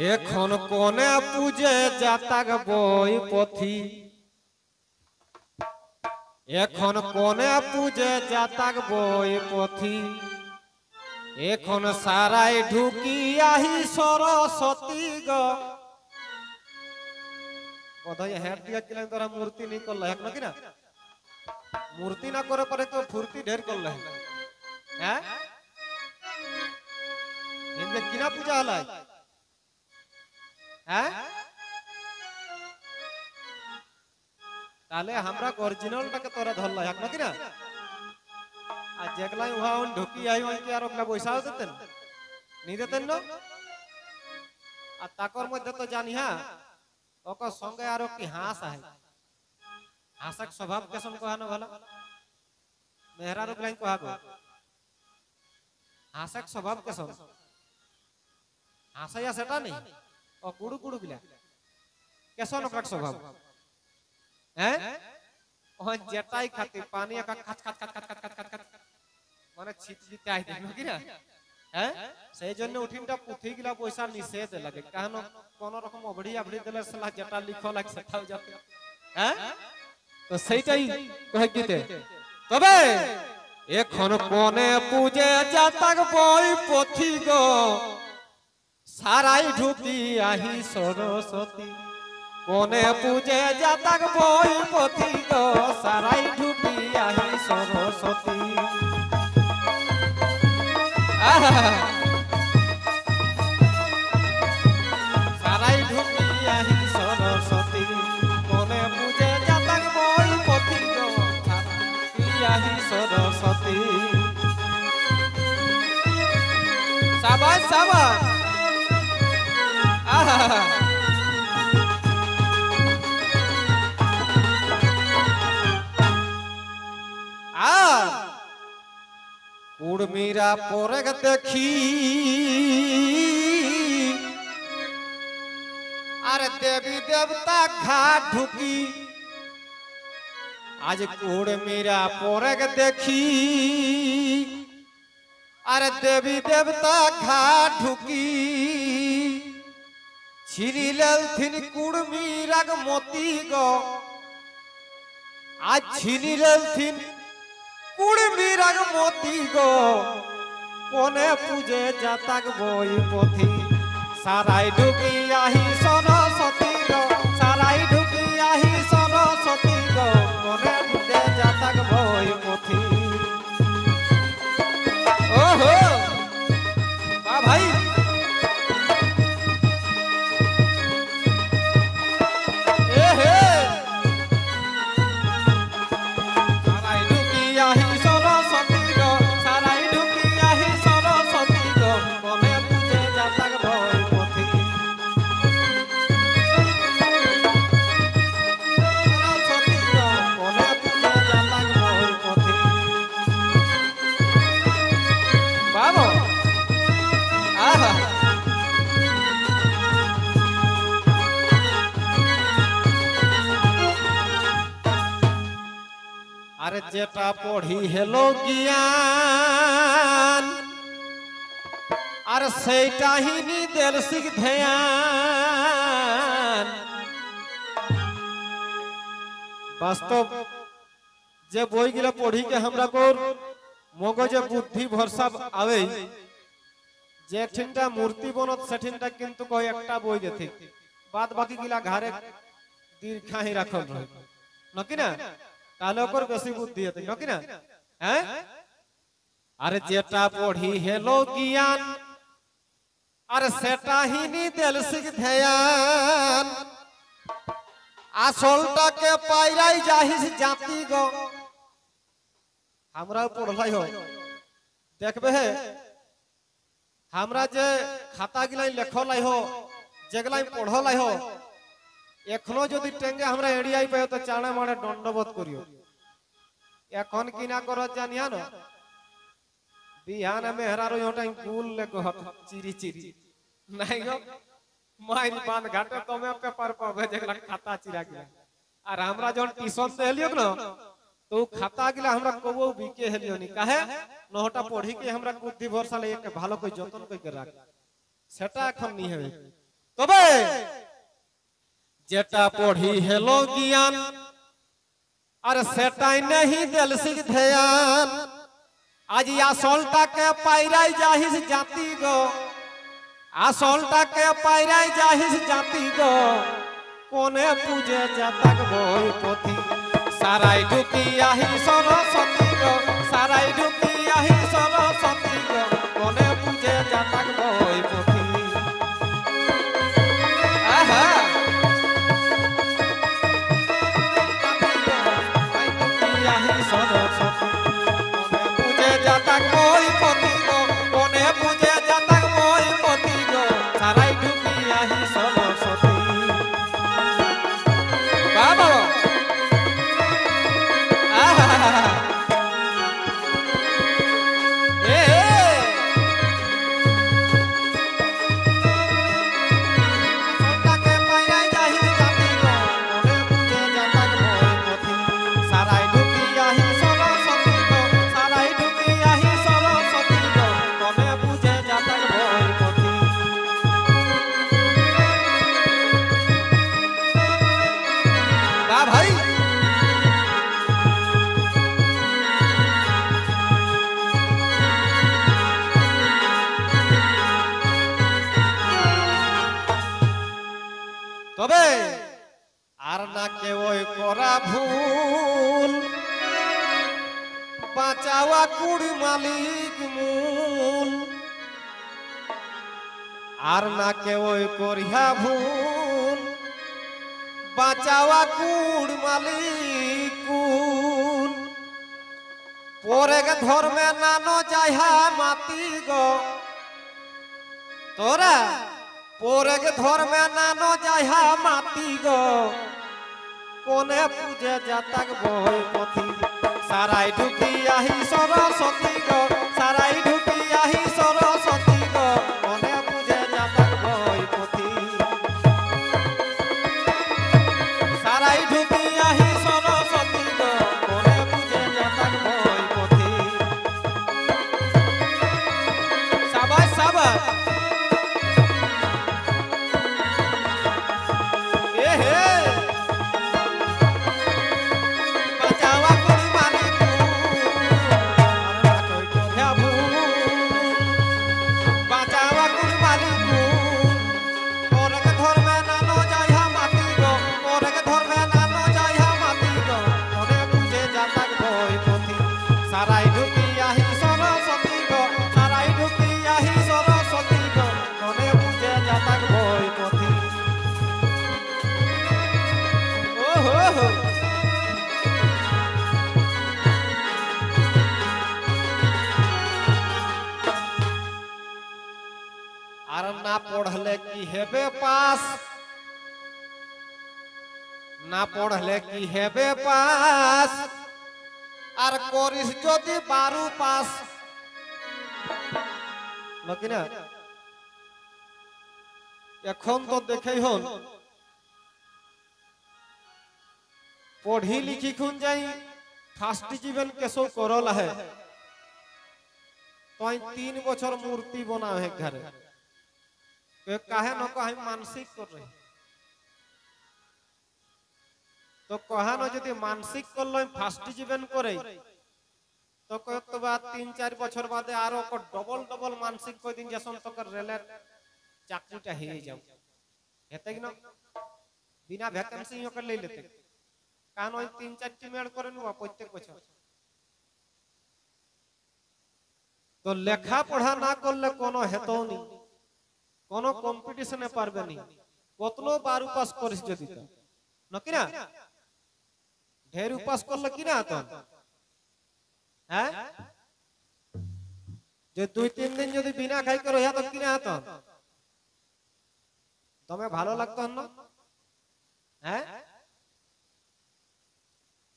এখন কোনে পূজে জাতাক বই পথি এখন কোনে পূজে জাতাক বই পথি এখন সারাই ঢুকি আহি সরস্বতী গ বোধহয় হেড দিয়া কিলাম তোরা মূর্তি নি করলা এক নাকি না মূর্তি না করে পরে তো ফুর্তি ঢের করলা হ্যাঁ ইনকে কিনা পূজা হলাই হ্যাঁ তাহলে আমরা অরিজিনালটাকে তোরা ধরলা এক নাকি না আর যেগুলাই উহা ঢুকি আই ওইকে আর ওগুলা পয়সাও দিতেন নি দিতেন না আর তাকর মধ্যে তো জানি হ্যাঁ ওকর সঙ্গে আর কি হাঁস আহে হাঁসক স্বভাব কেসন কহানো ভালো মেহরার ওগুলাই কহা গো হাঁসক স্বভাব কেসন হাঁসাইয়া সেটা নেই ও কুড়ু কুড়ু গিলা কেসন ওকর স্বভাব হ্যাঁ ওই যেটাই খাতি পানি একা খাচ খাচ খাচ খাচ খাচ খাচ খাচ মানে ছিট দিতে আই দেখো কি না হ্যাঁ সেই জন্য উঠিনটা পুথি গিলা পয়সা নিষেধ লাগে কারণ কোন রকম অবড়ি আবড়ি দিলে সালা যেটা লিখো লাগে সেটাও যাবে হ্যাঁ তো সেইটাই কহে গীতে তবে এখন কোনে পূজে জাতাক বই পথি গো সারাই ঢুকি আহি সরস্বতী কোনে পূজে জাতাক বই পথি গো সারাই ঢুকি আহি সরস্বতী সারাই ঢুকি আহি সরস্বতী কোনে পূজে জাতাক বই পথি গো সারাই আহি সরস্বতী সাবাস সাবাস উড়মিরা পরে দেখি আর দেবী দেবতা ঘাট ঢুকি আজ উড়মিরা পরে দেখি আর দেবী দেবতা ঘাট ঢুকি ছিনিলেন থিন কুড়মিরাগ মতি গো আজ ছিনিলেন থিন কুড়মিরাগ মতি গো কোনে পূজে জাতাক বই পথি সারাই ঢুকি আহি সরস্বতী গো সারাই ঢুকি আহি সরস্বতী গো কোনে পূজে জাতাক বই পথি ওহো বা ভাই আরে যেটা পড়ি হেলো জ্ঞান আর সেইটা হি নিদেল শিখ ধ্যান বাস্তব যে বইগুলা পড়ি কে আমরা কোর মগজে বুদ্ধি ভরসা আবে যে ঠিনটা মূর্তি বনত সেঠিনটা কিন্তু কই একটা বই দেথি বাদ বাকি গিলা ঘরে দীর্ঘাহি রাখল রয় নকি না তাহলে ওপর বেশি বুদ্ধি হতে নাকি না হ্যাঁ আরে যেটা পড়ি হেলো জ্ঞান আর সেটা হি নিদেল শিখ ধ্যান আসলটাকে পাইরাই যাহিস জাতি গো আমরাও পড়লাই হয় দেখবে হে আমরা যে খাতা গিলাই লেখলাই হো যেগুলাই পড়লাই হো এখনো যদি টেঙ্গে আমরা এড়িয়াই পাই তো চাড়ে মাড়ে দণ্ডবোধ করিও এখন কি না করো জানিয়া না বিহান মেহরার ওটাই কুল লেখো চিরি চিরি নাই গো মাইন বান ঘাটে তুমি পেপার পাবে যেগুলা খাতা চিরা গিলা আর আমরা যখন টিউশন তে হেলিও না তো খাতা গিলা আমরা কবো বিকে হেলিও নি কাহে নহটা পড়ি কে আমরা বুদ্ধি ভরসা লইকে ভালো কই যতন কই কে রাখ সেটা এখন নি হবে তবে যেটা পড়ি হেলো জ্ঞান আর সেটাই নেই দিল সিখ ধ্যান আজ আসলটাকে পাইরাই যাহিস জাতি গো আসলটাকে পাইরাই যাহিস জাতি গো কোনে পূজে জাতক বই পথি সারাই ঢুকি আহি সরস্বতী গো সারাই ঢুকি আহি সরস্বতী গো কোনে পূজে জাতক বই পথি আহা আহি সরস্বতী কোনে পূজে জাতক বই পথি গো কোনে পূজে জাতক বই পথি গো সারাই ঢুকি আহি সরস্বতী বাবা তবে আর না কেউ করা ভুল বাঁচাওয়া কুড়ি মালিক মূল আর না কেউ করিয়া ভুল বাঁচাওয়া কুড় মালিক কুল পরে ধর্মে নানো যাইহা মাতি গো তোরা পরে ধর্মে নানো যাইহা মাতি গো কোনে পূজে জাতক বই পথি সারাই ঢুকি আহি সরস্বতী গো সারাই ঢুকি আহি সরস্বতী গো কোনে পূজে জাতক বই পথি সারাই ঢুকি আহি সরস্বতী গো কোনে পূজে জাতক বই পথি সাবাস সাবাস সারাই ঢুকি আহি সরস্বতী গো সারাই ঢুকি আহি সরস্বতী গো কোনে পূজে জাতক বই পথি ও হো হো আর না পড়লে কি হেবে পাস না পড়লে কি হেবে পাস আর করিস যদি 12 পাস নাকি না এখন তো দেখেই হন পড়ি লিখি খুন যাই ফার্স্ট জীবন কেসো করল है तो 3 বছর মূর্তি बना है घरे काहे न को हम मानसिक कर रहे तो कहानो যদি মানসিক করলো ফার্স্ট জীবন করে তো কত বাদ 3-4 বছর বাদে আরো ডবল ডবল মানসিক কই দিন যখন তো রেলের চাকরিটা হয়ে যাও হেতে কি না বিনা ভ্যাকেন্সি ওকে লই লেতে কারণ ওই 3-4টি মেড করে নিবা প্রত্যেক বছর তো লেখা পড়া না করলে কোনো হেতো নি কোনো কম্পিটিশনে পারবে নি কতলো 12 পাস করিস যদি তো নাকি না ढेर उपास करले कि ना तो हैं जो 2-3 दिन যদি বিনা খাই করে রহিয়া তো কি না তো তুমি ভালো লাগতো না हैं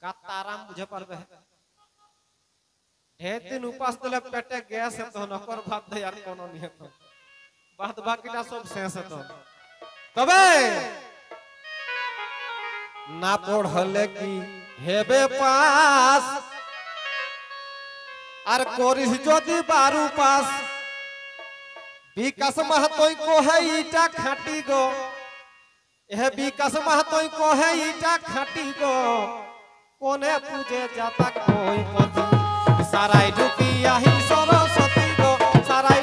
কাতা আরাম বুঝে পারবে ढेर दिन उपास দিলে পেটে গ্যাস তো নকর ভাত দে আর কোন নিয়ে তো বাদ বাকিটা সব শেষ তো তবে না পড়লে কি হেবে পাস আর করিস যদি 12 পাস विकास महतोई को है ईटा खाटी गो यह विकास महतोई को है ईटा खाटी गो कोने पूजे जाता कोई पति साराई ढुकिया ही सरस्वती गो साराई